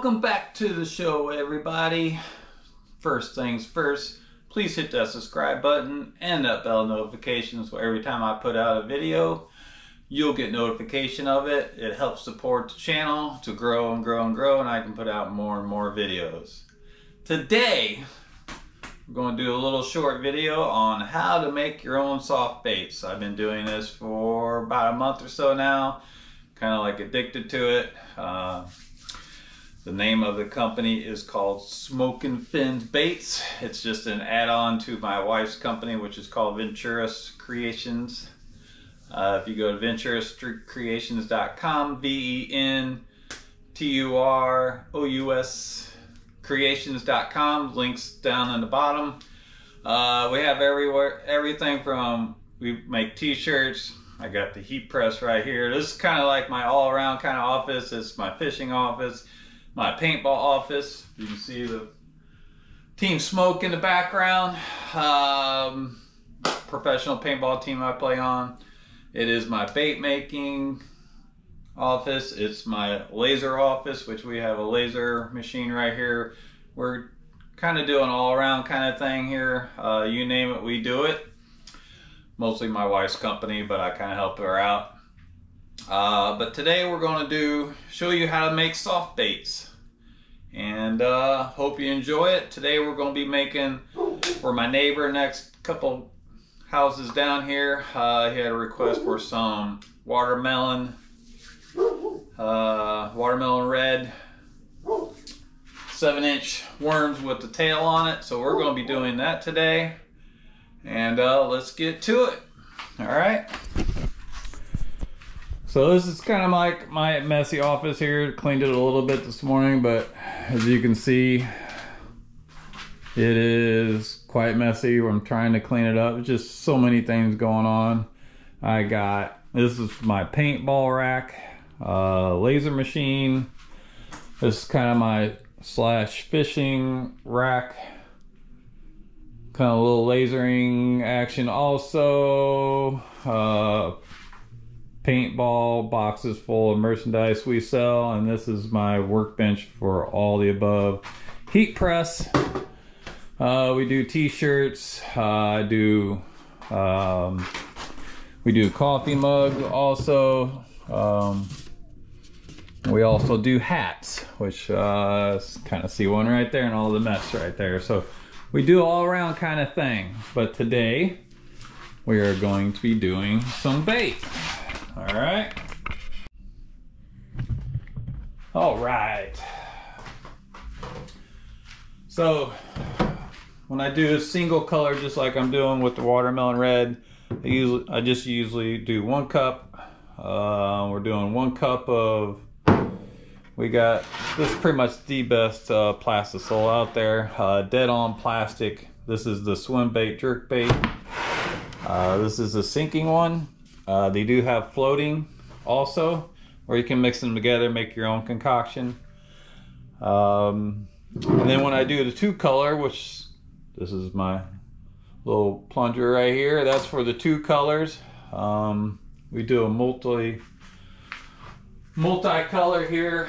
Welcome back to the show, everybody. First things first, please hit that subscribe button and that bell notification so every time I put out a video, you'll get notification of it. It helps support the channel to grow and grow and grow, and I can put out more and more videos. Today, we're going to do a little short video on how to make your own soft baits. I've been doing this for about a month or so now, kind of like addicted to it. The name of the company is called Smokin' Fins Baits. It's just an add-on to my wife's company, which is called Venturous Creations. If you go to venturouscreations.com, VENTUROUS creations.com, links down in the bottom. We have everything from, we make t-shirts. I got the heat press right here. This is kind of like my all-around kind of office. It's my fishing office, my paintball office. You can see the Team Smoke in the background. Professional paintball team I play on. It is my bait making office. It's my laser office, which we have a laser machine right here. We're kind of doing all around kind of thing here. You name it, we do it. Mostly my wife's company, but I kind of help her out. But today we're going to show you how to make soft baits, and hope you enjoy it. Today we're going to be making for my neighbor next couple houses down here. He had a request for some watermelon red 7-inch worms with the tail on it. So we're going to be doing that today, and let's get to it. All right. So this is kind of like my messy office here. Cleaned it a little bit this morning, but as you can see, it is quite messy. I'm trying to clean it up. Just so many things going on. This is my paintball rack, laser machine. This is kind of my fishing rack. Kind of a little lasering action also. Paintball boxes full of merchandise we sell, and this is my workbench for all the above. Heat press. We do t-shirts. We do coffee mug also. We also do hats, which kind of see one right there and all the mess right there. So we do all around kind of thing. But today we are going to be doing some bait. All right. All right. So when I do a single color, just like I'm doing with the watermelon red, I just usually do 1 cup. We're doing 1 cup of, this is pretty much the best plastisol out there. Dead on plastic. This is the swim bait jerk bait. This is a sinking one. They do have floating also, or you can mix them together, make your own concoction. And then when I do the 2 color, which this is my little plunger right here, that's for the 2 colors. We do a multi-color here.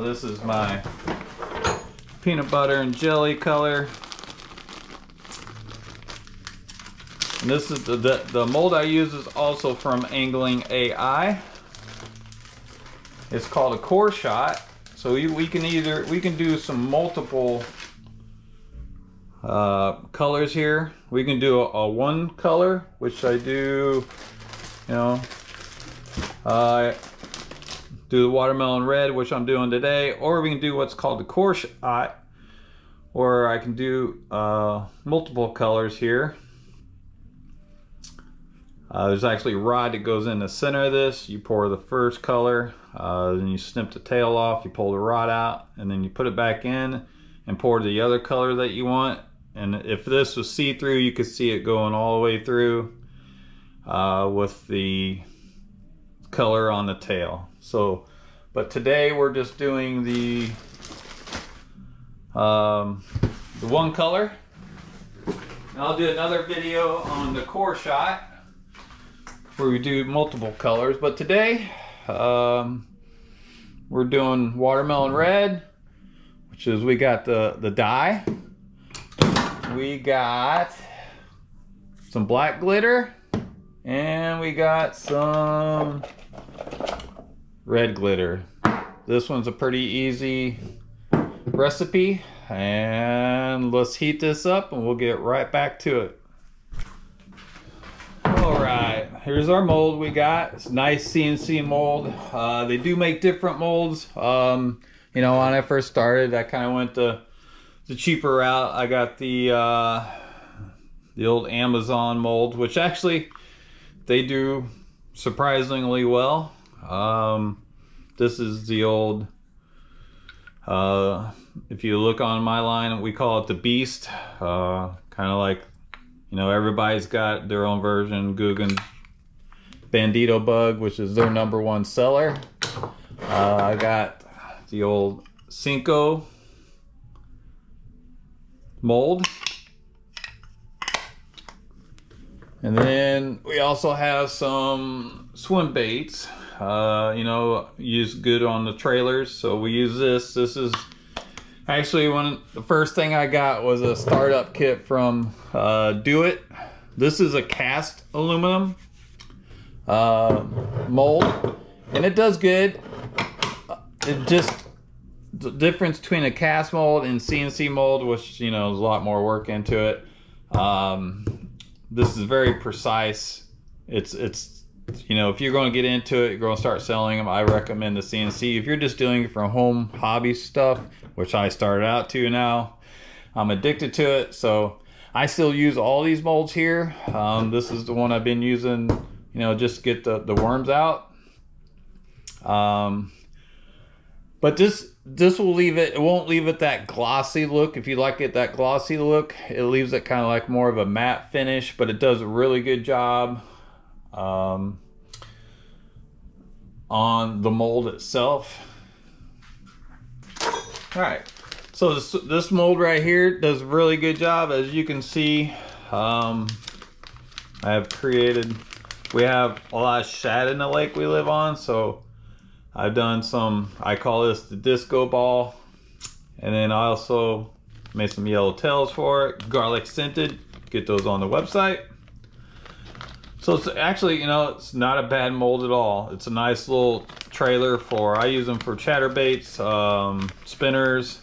This is my peanut butter and jelly color. And this is the mold I use is also from Angling AI. It's called a core shot. So we can do some multiple colors here. We can do a 1 color, which I do, do the watermelon red, which I'm doing today, or we can do what's called the core shot, or I can do multiple colors here. There's actually a rod that goes in the center of this. You pour the first color, then you snip the tail off, you pull the rod out, and then you put it back in and pour the other color that you want. And if this was see-through, you could see it going all the way through with the color on the tail. So, but today we're just doing the 1 color. And I'll do another video on the core shot. where we do multiple colors. But today, we're doing watermelon red, which is, we got the dye. We got some black glitter, and we got some red glitter. This one's a pretty easy recipe, and let's heat this up and we'll get right back to it. All right, here's our mold we got. It's a nice CNC mold. They do make different molds. You know, when I first started, I kind of went the cheaper route. I got the old Amazon mold, which actually they do surprisingly well. This is the old, if you look on my line, we call it the Beast. Kind of like, you know, everybody's got their own version. Guggen's Bandito Bug, which is their #1 seller. I got the old Cinco mold. And then we also have some swim baits. You know, use good on the trailers, so we use this. This is actually the first thing I got was a startup kit from Do It. This is a cast aluminum mold, and it does good. It just, the difference between a cast mold and CNC mold, which, you know, there's a lot more work into it. This is very precise. It's you know, if you're going to get into it, you're going to start selling them, I recommend the CNC. If you're just doing it for home hobby stuff, which I started out to now, I'm addicted to it. So I still use all these molds here. This is the one I've been using, you know, just to get the worms out. But this will leave it, it won't leave it that glossy look. If you like it that glossy look, it leaves it kind of like more of a matte finish, but it does a really good job on the mold itself. All right, so this mold right here does a really good job. As you can see, I have created, we have a lot of shad in the lake we live on, so I've done some, I call this the disco ball, and then I also made some yellow tails for it, garlic scented. Get those on the website. So it's actually, you know, it's not a bad mold at all. It's a nice little trailer for, I use them for chatterbaits, spinners.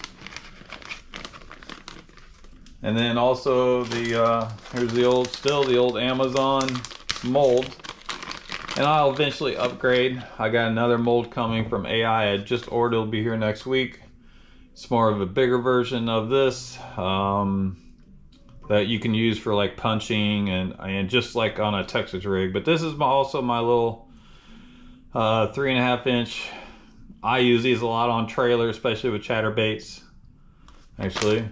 And then also here's the old Amazon mold. And I'll eventually upgrade. I got another mold coming from AI. I just ordered, it'll be here next week. It's more of a bigger version of this. That you can use for like punching and just like on a Texas rig. But this is also my little 3.5 inch. I use these a lot on trailers, especially with chatterbaits. Actually,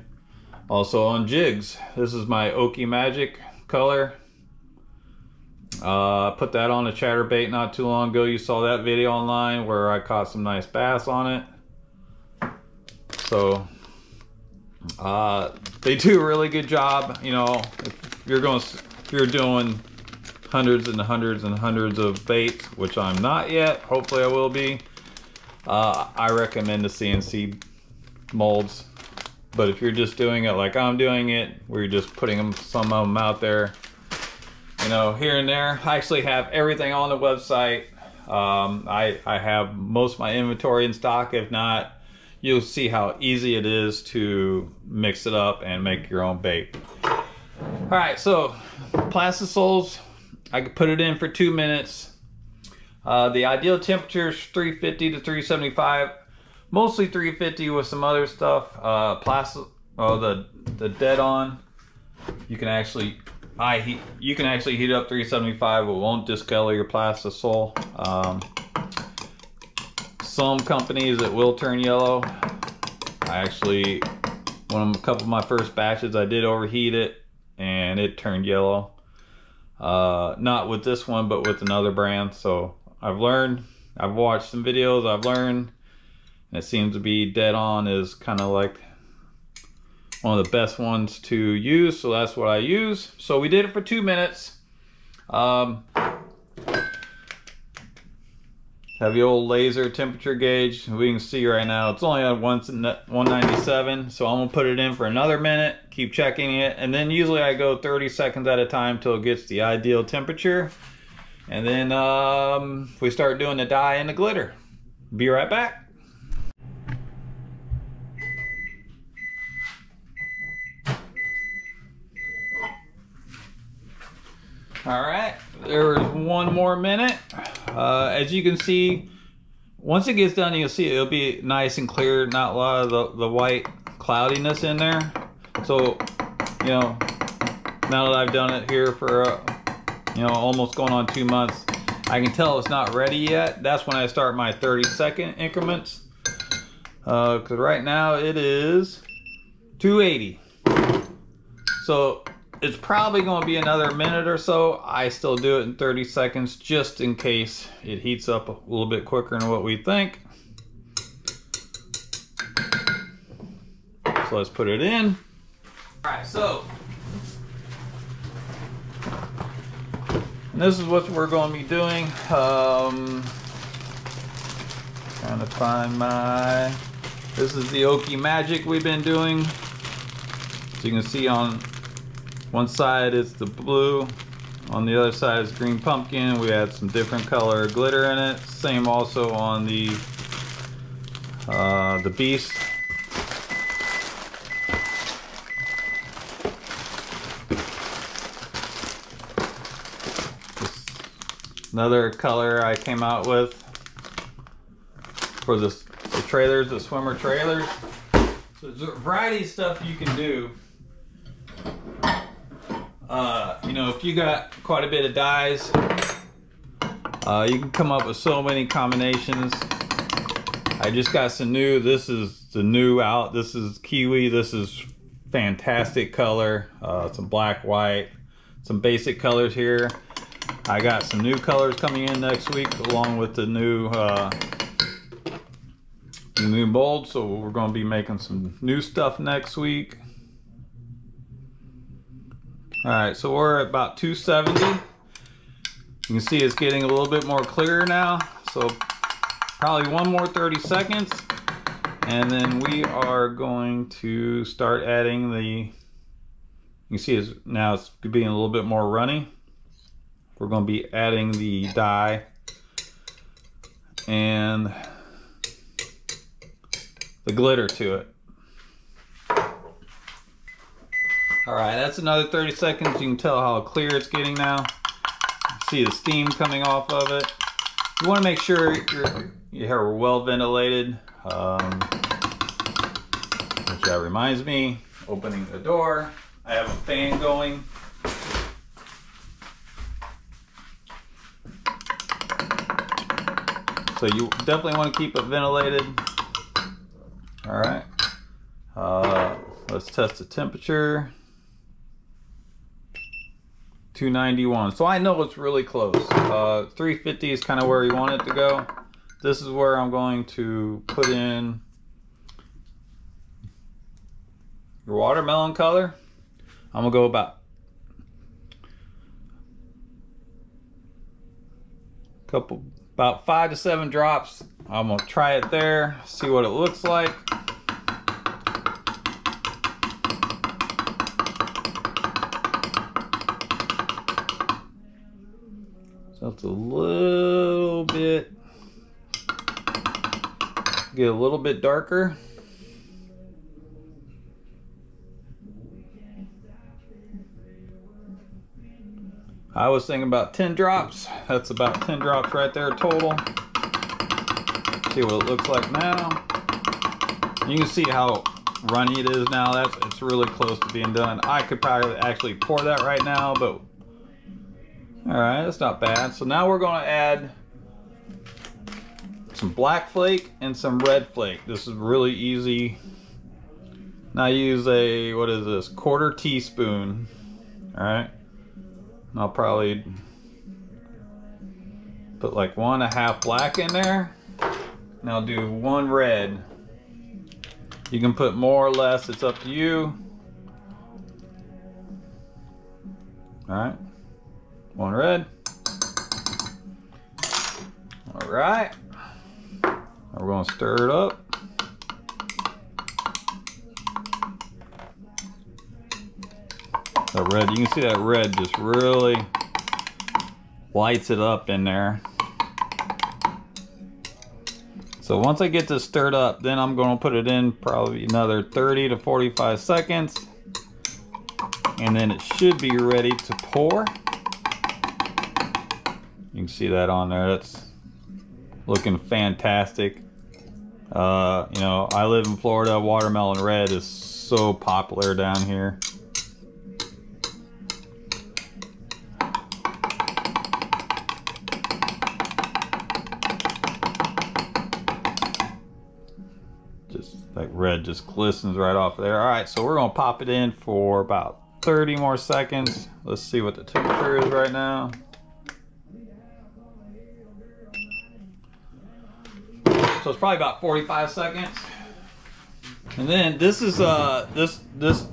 also on jigs. This is my Okie Magic color. Put that on a chatterbait not too long ago. You saw that video online where I caught some nice bass on it. So they do a really good job. You know, if you're doing hundreds and hundreds and hundreds of baits, which I'm not yet, hopefully I will be, I recommend the CNC molds. But if you're just doing it like I'm doing it, where you're just putting some of them out there, you know, here and there, I actually have everything on the website. I have most of my inventory in stock. If not, you'll see how easy it is to mix it up and make your own bait. All right, so Plastisols, I could put it in for 2 minutes. The ideal temperature is 350 to 375, mostly 350 with some other stuff. The dead on, you can actually heat it up 375. It won't discolor your Plastisol. Some companies it will turn yellow. I actually, a couple of my first batches, I did overheat it and it turned yellow. Not with this one, but with another brand. So I've learned, I've watched some videos, I've learned, and it seems to be dead on is kind of like one of the best ones to use. So that's what I use. So we did it for 2 minutes. Have the old laser temperature gauge. We can see right now it's only at 197, so I'm gonna put it in for another minute, keep checking it, and then usually I go 30 seconds at a time till it gets the ideal temperature. And then we start doing the dye and the glitter. Be right back. All right, there was one more minute. As you can see, once it gets done, you'll see it'll be nice and clear, not a lot of the white cloudiness in there. So, you know, now that I've done it here for, you know, almost going on 2 months, I can tell it's not ready yet. That's when I start my 30-second increments. Because right now it is 280. So it's probably going to be another minute or so. I still do it in 30 seconds just in case it heats up a little bit quicker than what we think. So let's put it in. All right, so this is what we're going to be doing. Trying to find my, this is the Okie Magic we've been doing. So you can see on one side is the blue, on the other side is green pumpkin. We had some different color glitter in it. Same also on the beast. Another color I came out with for the trailers, the swimmer trailers. So there's a variety of stuff you can do. You know, if you got quite a bit of dyes, you can come up with so many combinations. I just got some new, this is the new out, this is kiwi, this is fantastic color. Some black, white, some basic colors here. I got some new colors coming in next week along with the new mold, so we're going to be making some new stuff next week. Alright, so we're at about 270. You can see it's getting a little bit more clear now, so probably one more 30 seconds, and then we are going to start adding the, you can see it's, now it's being a little bit more runny. We're going to be adding the dye and the glitter to it. Alright, that's another 30 seconds. You can tell how clear it's getting now. See the steam coming off of it. You want to make sure your hair are well ventilated. Which that reminds me, opening the door. I have a fan going. So you definitely want to keep it ventilated. Alright. Let's test the temperature. 291. So I know it's really close. 350 is kind of where you want it to go. This is where I'm going to put in your watermelon color. I'm gonna go about about 5 to 7 drops. I'm gonna try it there, see what it looks like. So it's a little bit, get a little bit darker. I was thinking about 10 drops. That's about 10 drops right there total. See what it looks like now. You can see how runny it is now. It's really close to being done. I could probably actually pour that right now, but alright, that's not bad. So now we're going to add some black flake and some red flake. This is really easy. Now I use a, what is this, 1/4 teaspoon. Alright. I'll probably put like 1.5 black in there. And I'll do 1 red. You can put more or less, it's up to you. Alright. 1 red. Alright. We're going to stir it up. That red, you can see that red just really lights it up in there. So once I get this stirred up, then I'm going to put it in probably another 30 to 45 seconds. And then it should be ready to pour. You can see that on there. That's looking fantastic. You know, I live in Florida. Watermelon red is so popular down here. That red just glistens right off there. All right, so we're gonna pop it in for about 30 more seconds. Let's see what the temperature is right now. So it's probably about 45 seconds. And then this is this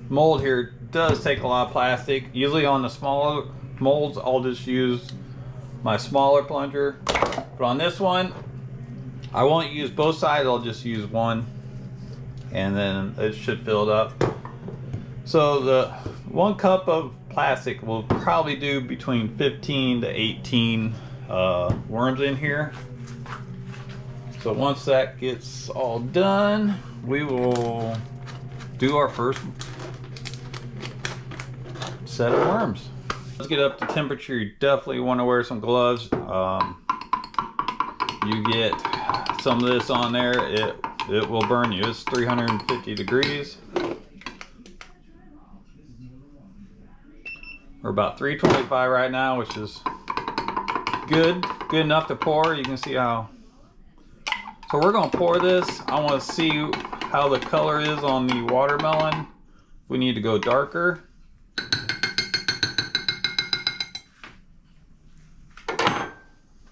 mold here does take a lot of plastic. Usually on the smaller molds, I'll just use my smaller plunger. But on this one, I won't use both sides, I'll just use one, and then it should fill it up. So the 1 cup of plastic will probably do between 15 to 18 worms in here. So once that gets all done, we will do our first set of worms. Let's get up to temperature. You definitely want to wear some gloves. You get some of this on there, it will burn you. It's 350 degrees. We're about 325 right now, which is good enough to pour. You can see how. So we're gonna pour this. I want to see how the color is on the watermelon. We need to go darker.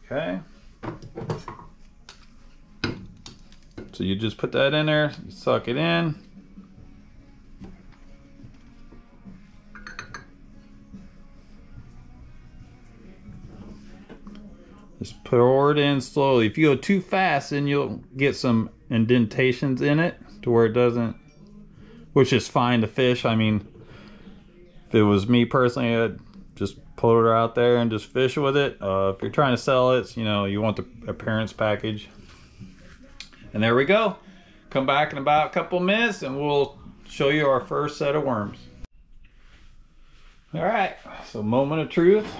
Okay. So you just put that in there, you suck it in. Just pour it in slowly. If you go too fast, then you'll get some indentations in it to where it doesn't, which is fine to fish. I mean, if it was me personally, I'd just pull it out there and just fish with it. If you're trying to sell it, you know, you want the appearance package. And there we go. Come back in about a couple minutes and we'll show you our first set of worms. All right, so moment of truth.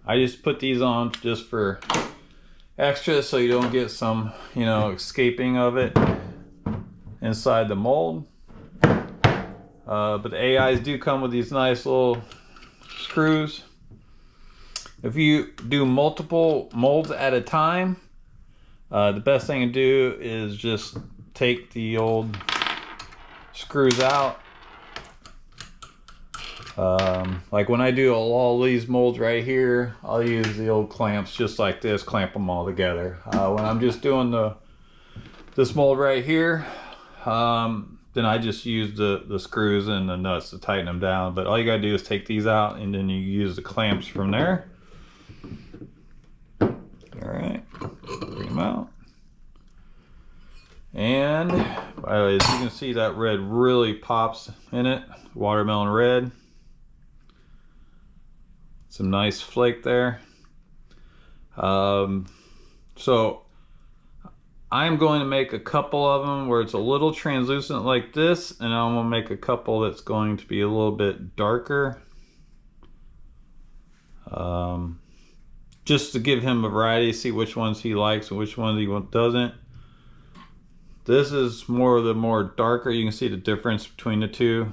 I just put these on just for extra so you don't get some, you know, escaping of it inside the mold. But the AIs do come with these nice little screws. If you do multiple molds at a time, the best thing to do is just take the old screws out. Like when I do all these molds right here, I'll use the old clamps just like this, clamp them all together. When I'm just doing this mold right here, then I just use the screws and the nuts to tighten them down. But all you gotta do is take these out and then you use the clamps from there. All right, bring them out. And as you can see, that red really pops in it, watermelon red. Some nice flake there. So I'm going to make a couple of them where it's a little translucent like this, and I'm going to make a couple that's going to be a little bit darker. Just to give him a variety, see which ones he likes and which ones he doesn't. This is more of the more darker. You can see the difference between the two.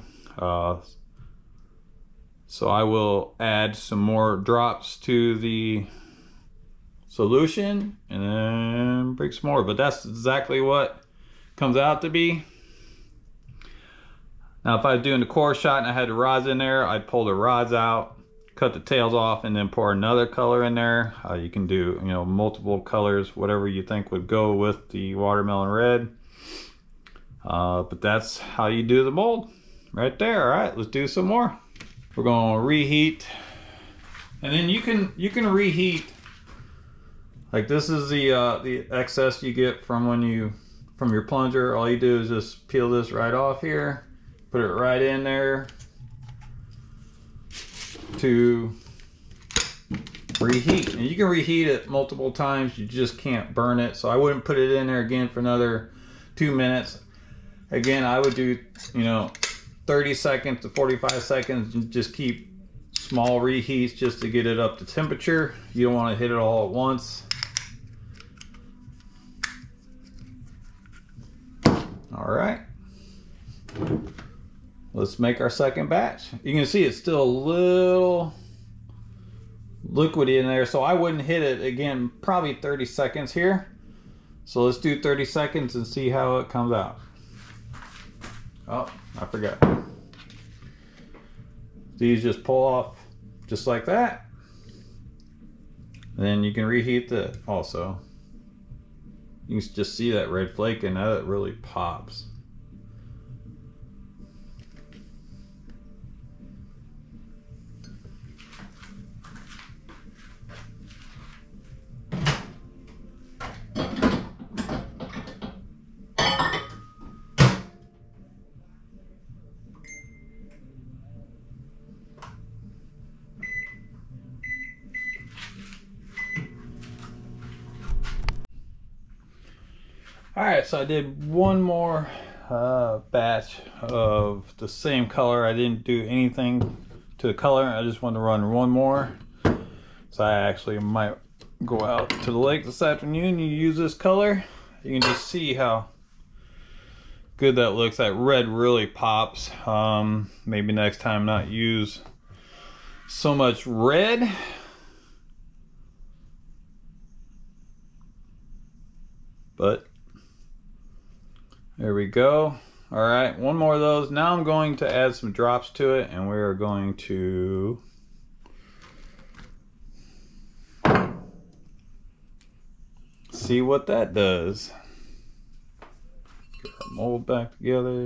So I will add some more drops to the solution and then bring some more, but that's exactly what comes out to be. Now if I was doing the core shot and I had the rods in there, I'd pull the rods out, cut the tails off, and then pour another color in there. You can do, you know, multiple colors, whatever you think would go with the watermelon red. But that's how you do the mold right there. All right, let's do some more. We're going to reheat, and then you can reheat Like this is the excess you get from from your plunger. All you do is just peel this right off here, put it right in there to reheat. And you can reheat it multiple times, you just can't burn it. So I wouldn't put it in there again for another 2 minutes. Again, I would do, 30 seconds to 45 seconds and just keep small reheats just to get it up to temperature. You don't want to hit it all at once. All right, let's make our second batch. You can see it's still a little liquidy in there, so I wouldn't hit it again, probably 30 seconds here. So let's do 30 seconds and see how it comes out. Oh, I forgot. These just pull off just like that. Then you can reheat that also. You can just see that red flake and that really pops. Alright, so I did one more batch of the same color. I didn't do anything to the color. I just wanted to run one more. So I actually might go out to the lake this afternoon and use this color. You can just see how good that looks. That red really pops. Maybe next time not use so much red. But there we go. All right, one more of those. Now I'm going to add some drops to it, and we're going to see what that does. Get our mold back together.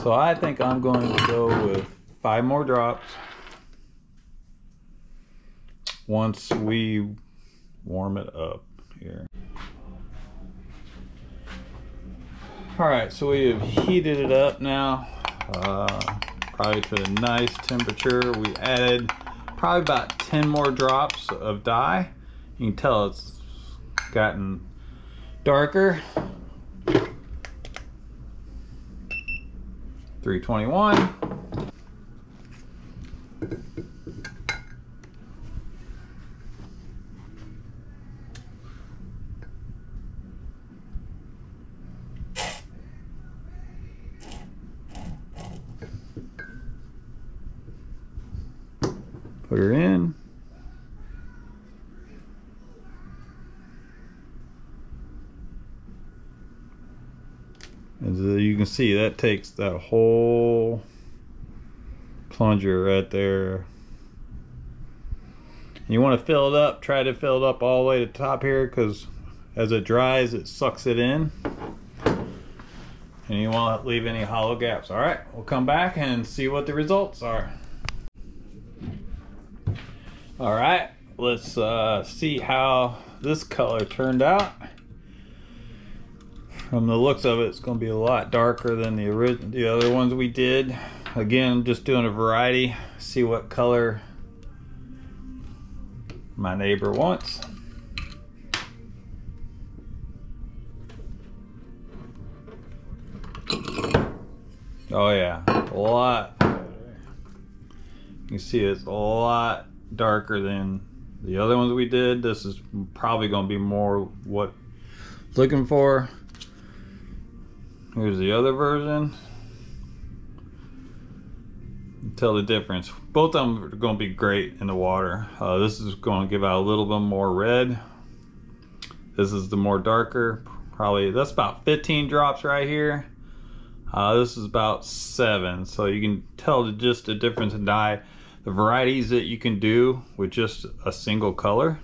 So I think I'm going to go with 5 more drops once we warm it up here. All right, so we have heated it up now, probably to a nice temperature. We added probably about 10 more drops of dye. You can tell it's gotten darker. 321. Put her in. As you can see, that takes that whole plunger right there. And you want to fill it up, try to fill it up all the way to the top here, because as it dries, it sucks it in. And you won't leave any hollow gaps. All right, we'll come back and see what the results are. All right, let's see how this color turned out. From the looks of it, it's going to be a lot darker than the other ones we did. Again, just doing a variety, see what color my neighbor wants. Oh yeah, a lot. You can see it's a lot darker than the other ones we did. This is probably going to be more what I'm looking for. Here's the other version. Tell the difference. Both of them are going to be great in the water. This is going to give out a little bit more red. This is the more darker. Probably that's about 15 drops right here. This is about 7. So you can tell just the difference in dye. The varieties that you can do with just a single color.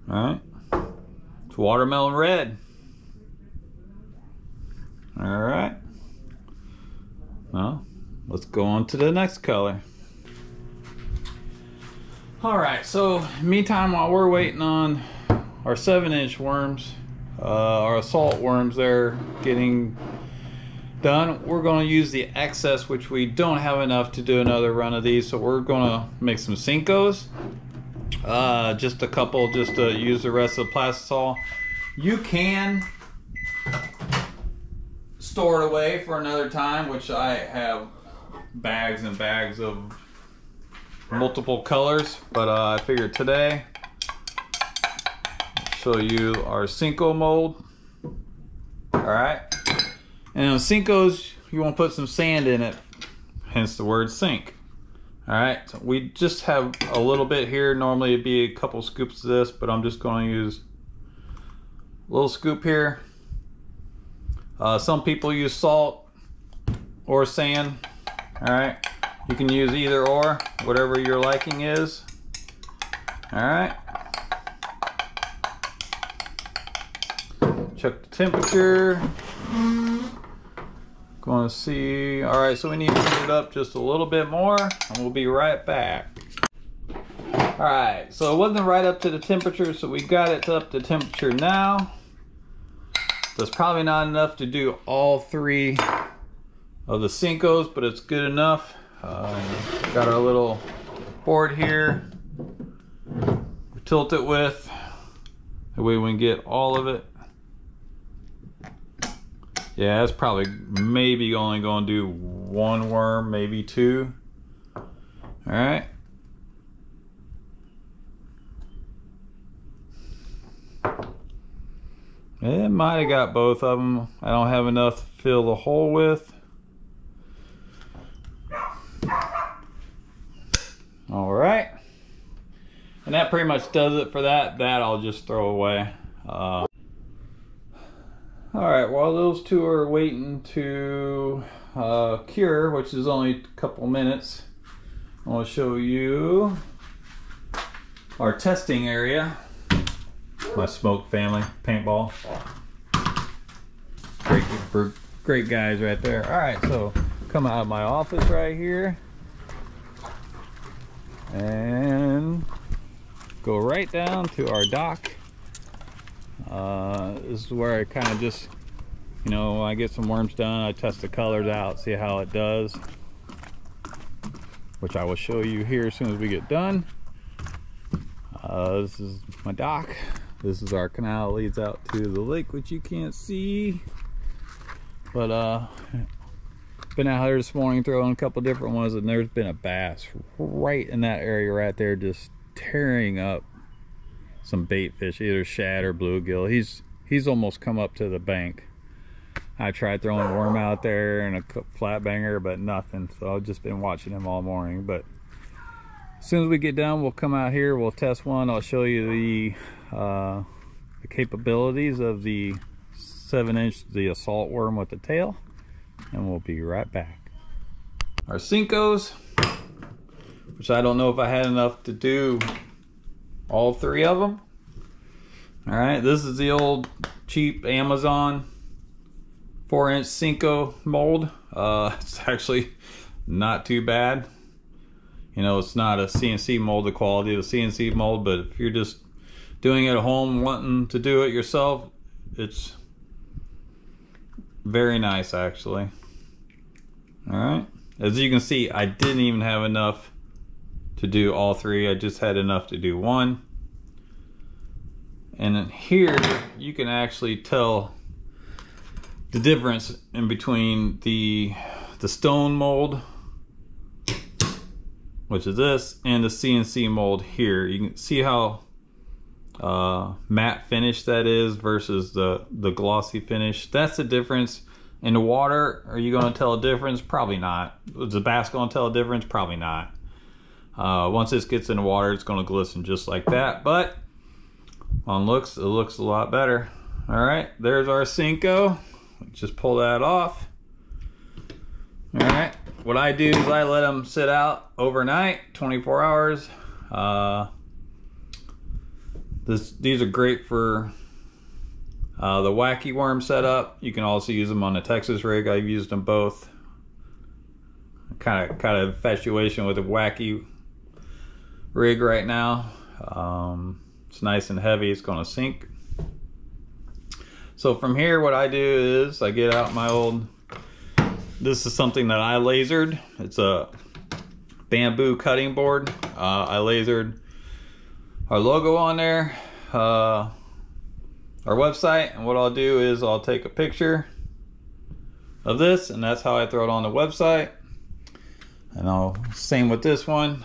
All right, it's watermelon red. All right, well, let's go on to the next color. All right, so meantime, while we're waiting on our 7-inch worms, our assault worms there getting done, we're going to use the excess, which we don't have enough to do another run of these, so we're going to make some Cincos. Just a couple, just to use the rest of the plastisol. You can store it away for another time, which I have bags and bags of multiple colors, but I figured today I'll show you our Cinco mold. All right, and on Cincos you want to put some sand in it, hence the word sink. All right, so we just have a little bit here. Normally it'd be a couple scoops of this, but I'm just going to use a little scoop here. Some people use salt or sand. All right, you can use either or, whatever your liking is. All right. Check the temperature. Going to see. All right, so we need to heat it up just a little bit more, and we'll be right back. All right, so it wasn't right up to the temperature, so we got it up to temperature now. That's probably not enough to do all 3 of the Cincos, but it's good enough. Got our little board here. We tilt it with, that way we can get all of it. Yeah, that's probably maybe only going to do 1 worm, maybe 2. All right. It might have got both of them. I don't have enough to fill the hole with. All right. And that pretty much does it for that. That I'll just throw away. All right, while those 2 are waiting to cure, which is only a couple minutes, I want to show you our testing area. My smoke family, paintball. Great guys right there. All right, so come out of my office right here and go right down to our dock. This is where I kind of just, you know, when I get some worms done, I test the colors out, see how it does, which I will show you here as soon as we get done. This is my dock. This is our canal that leads out to the lake, which you can't see. But been out here this morning throwing a couple different ones, and there's been a bass right in that area right there, just tearing up some bait fish, either shad or bluegill. He's almost come up to the bank. I tried throwing a worm out there and a flat banger, but nothing. So I've just been watching him all morning. But as soon as we get done, we'll come out here, we'll test one. I'll show you the capabilities of the 7-inch, the assault worm with the tail, and we'll be right back. Our Cincos, which I don't know if I had enough to do all 3 of them. All right, this is the old cheap Amazon 4-inch Cinco mold. It's actually not too bad. You know, it's not a CNC mold, the quality of a CNC mold, but if you're just doing it at home, wanting to do it yourself, it's very nice actually. All right, as you can see, I didn't even have enough to do all 3. I just had enough to do 1. And then here you can actually tell the difference in between the stone mold, which is this, and the CNC mold here. You can see how matte finish that is versus the glossy finish. That's the difference. In the water, are you going to tell a difference? Probably not. Is the bass going to tell a difference? Probably not. Once this gets in the water, it's going to glisten just like that. But on looks, it looks a lot better. All right, there's our Cinco. Just pull that off. All right, what I do is I let them sit out overnight, 24 hours. These are great for the wacky worm setup. You can also use them on the Texas rig. I've used them both. Kind of infatuation with the wacky rig right now. It's nice and heavy, it's gonna sink. So from here, what I do is I get out my old, this is something that I lasered. It's a bamboo cutting board. I lasered our logo on there, our website, and what I'll do is I'll take a picture of this, and that's how I throw it on the website. And I'll same with this one.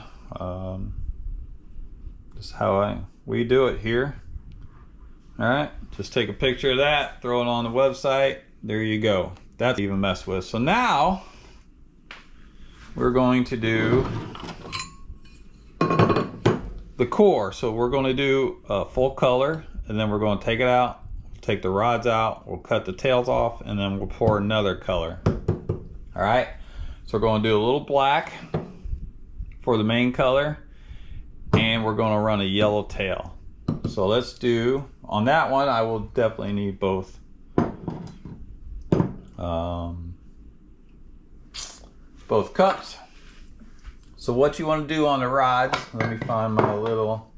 Just how we do it here. All right, just take a picture of that, throw it on the website. There you go. That's even mess with. So now we're going to do the core. So we're going to do a full color, and then we're going to take it out, take the rods out, we'll cut the tails off, and then we'll pour another color. All right, so we're going to do a little black for the main color, and we're going to run a yellow tail. So let's do, on that one I will definitely need both cups. So what you want to do on the rods, let me find my little,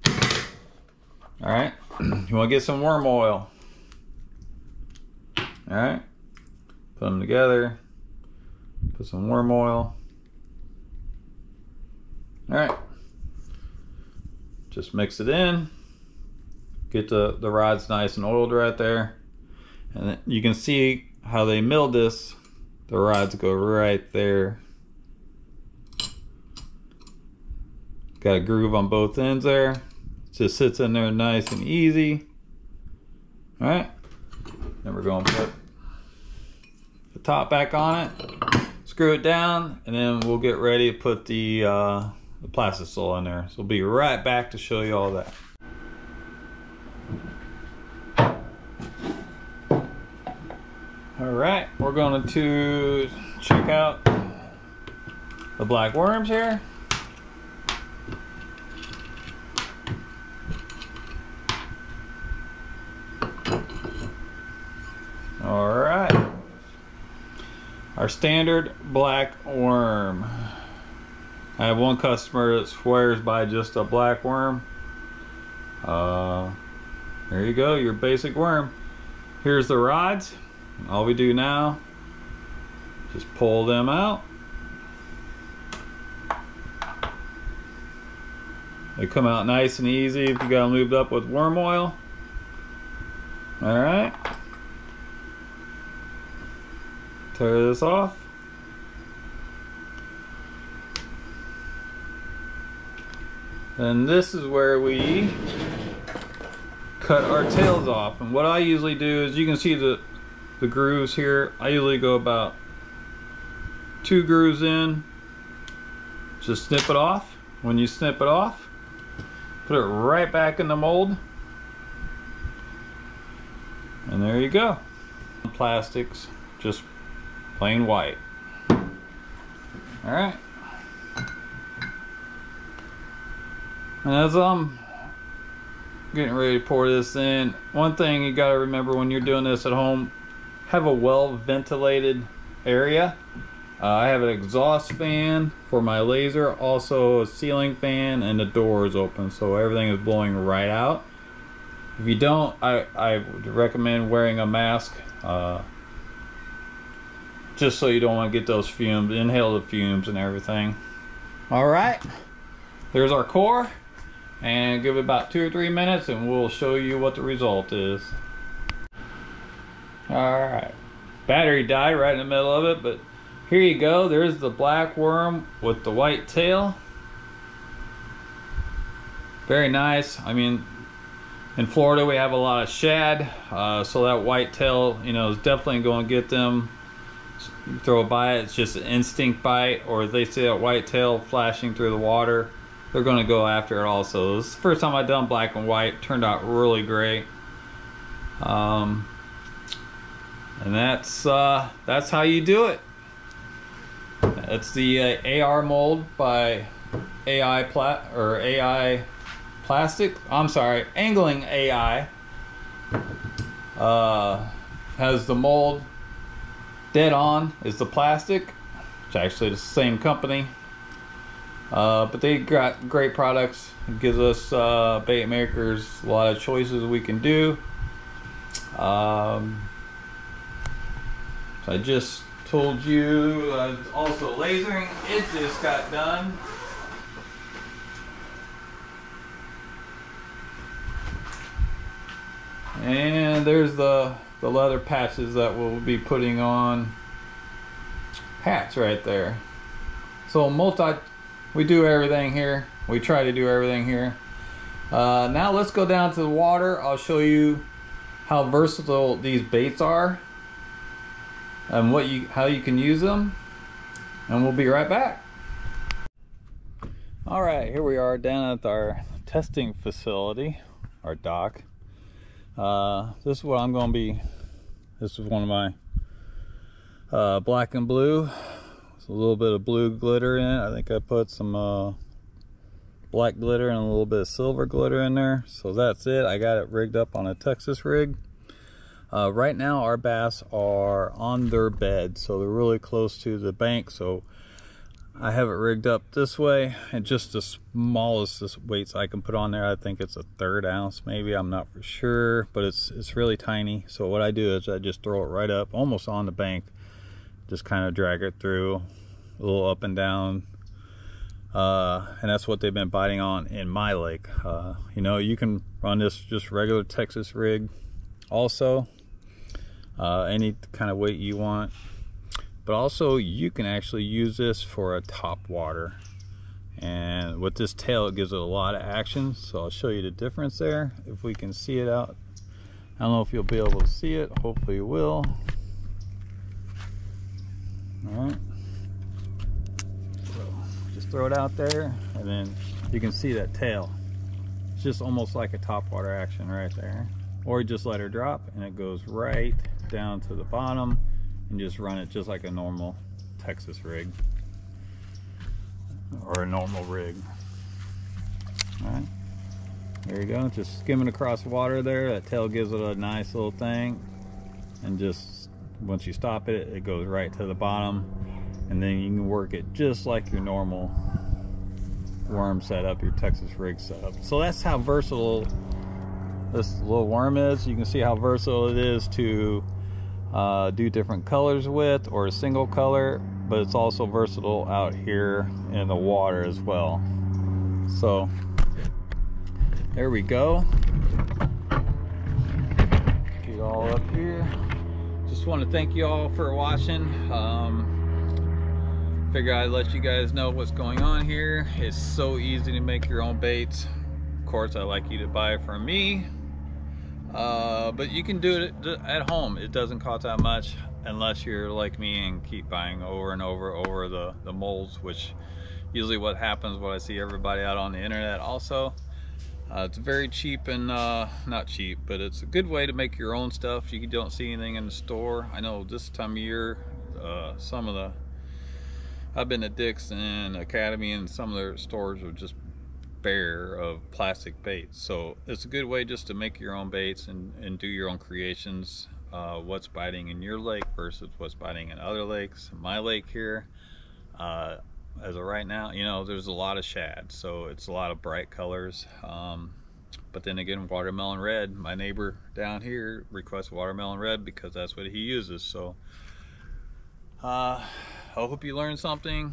all right, you want to get some worm oil. All right, put them together, put some worm oil. All right, just mix it in, get the rods nice and oiled right there. And then you can see how they milled this. The rods go right there. Got a groove on both ends there. It just sits in there nice and easy. All right, then we're going to put the top back on it, screw it down, and then we'll get ready to put the plastisol in there. So we'll be right back to show you all that. All right, we're going to check out the black worms here. All right, our standard black worm. I have one customer that swears by just a black worm. There you go, your basic worm. Here's the rods. All we do now, just pull them out. They come out nice and easy if you got them lubed up with worm oil. All right. Tear this off. And this is where we cut our tails off. And what I usually do is, you can see the grooves here. I usually go about 2 grooves in. Just snip it off. When you snip it off, put it right back in the mold. And there you go. Plastics, just plain white. All right. And as I'm getting ready to pour this in, one thing you got to remember when you're doing this at home, have a well ventilated area. I have an exhaust fan for my laser, also a ceiling fan, and the door is open, so everything is blowing right out. If you don't, I would recommend wearing a mask, just so you don't want to get those fumes, inhale the fumes and everything. All right, there's our core, and give it about 2 or 3 minutes and we'll show you what the result is. All right, battery died right in the middle of it, but here you go. There's the black worm with the white tail. Very nice. I mean, in Florida we have a lot of shad, so that white tail, you know, is definitely going to get them. You throw a bite, it's just an instinct bite, or if they see that white tail flashing through the water, they're going to go after it also. This is the first time I've done black and white. Turned out really great. And that's how you do it. It's the AR mold by AI Plastic. I'm sorry, Angling AI. Has the mold dead on is the plastic. It's actually the same company. But they got great products. It gives us bait makers a lot of choices we can do. So I just told you also lasering. It just got done. And there's the leather patches that we'll be putting on hats right there. So we do everything here. We try to do everything here. Now let's go down to the water. I'll show you how versatile these baits are and how you can use them, and we'll be right back. All right, here we are down at our testing facility, our dock. This is what I'm going to be. This is one of my black and blue. There's a little bit of blue glitter in it. I think I put some black glitter and a little bit of silver glitter in there. So that's it. I got it rigged up on a Texas rig. Right now our bass are on their bed, so they're really close to the bank. So I have it rigged up this way, and just the smallest weights I can put on there. I think it's a 1/3 ounce, maybe. I'm not for sure, but it's really tiny. So what I do is I just throw it right up, almost on the bank. Just kind of drag it through, a little up and down. And that's what they've been biting on in my lake. You know, you can run this just regular Texas rig also, any kind of weight you want. But also you can actually use this for a top water, and with this tail it gives it a lot of action. So I'll show you the difference there if we can see it out. I don't know if you'll be able to see it. Hopefully you will. All right, so just throw it out there, and then you can see that tail. It's just almost like a top water action right there. Or just let her drop and it goes right down to the bottom, and just run it just like a normal Texas rig or a normal rig. All right, there you go, just skimming across water there. That tail gives it a nice little thing, and just once you stop it, it goes right to the bottom, and then you can work it just like your normal worm setup, your Texas rig setup. So that's how versatile this little worm is. You can see how versatile it is to do different colors with, or a single color, but it's also versatile out here in the water as well. So there we go. Get it all up here. Just want to thank you all for watching. Figure I'd let you guys know what's going on here. It's so easy to make your own baits. Of course, I like you to buy it from me. But you can do it at home. It doesn't cost that much, unless you're like me and keep buying over and over the molds, which usually what happens when I see everybody out on the internet also. It's very cheap, and not cheap, but it's a good way to make your own stuff. You don't see anything in the store. I know this time of year, I've been at Dick's and Academy, and some of their stores are just bare of plastic baits. So it's a good way just to make your own baits and do your own creations. What's biting in your lake versus what's biting in other lakes. My lake here, as of right now, you know, there's a lot of shad, so it's a lot of bright colors. But then again, watermelon red, my neighbor down here requests watermelon red because that's what he uses. So I hope you learned something.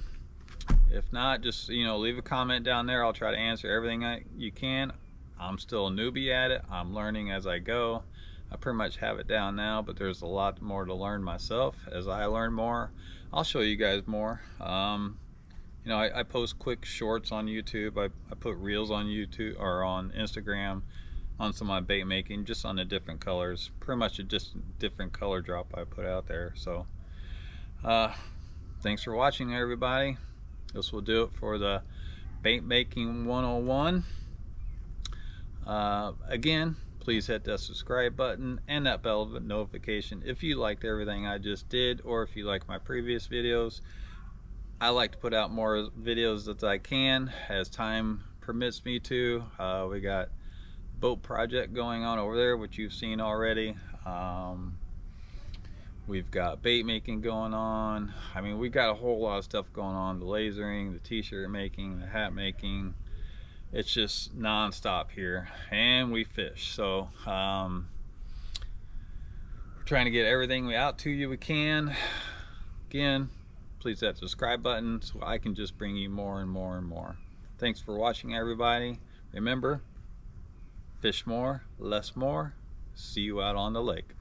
If not, just, you know, leave a comment down there. I'll try to answer everything you can. I'm still a newbie at it. I'm learning as I go. I pretty much have it down now, but there's a lot more to learn myself. As I learn more, I'll show you guys more. You know, I post quick shorts on YouTube. I put reels on YouTube or on Instagram on some of my bait making, just on the different colors. Pretty much just different color drop I put out there. So thanks for watching, everybody. This will do it for the bait making 101. Again, please hit that subscribe button and that bell notification if you liked everything I just did, or if you like my previous videos. I like to put out more videos that I can as time permits me to. We got boat project going on over there, which you've seen already. We've got bait making going on. I mean, we've got a whole lot of stuff going on. The lasering, the t-shirt making, the hat making. It's just non-stop here. And we fish. So we're trying to get everything out to you we can. Again, please hit that subscribe button so I can just bring you more and more and more. Thanks for watching, everybody. Remember, fish more, less more. See you out on the lake.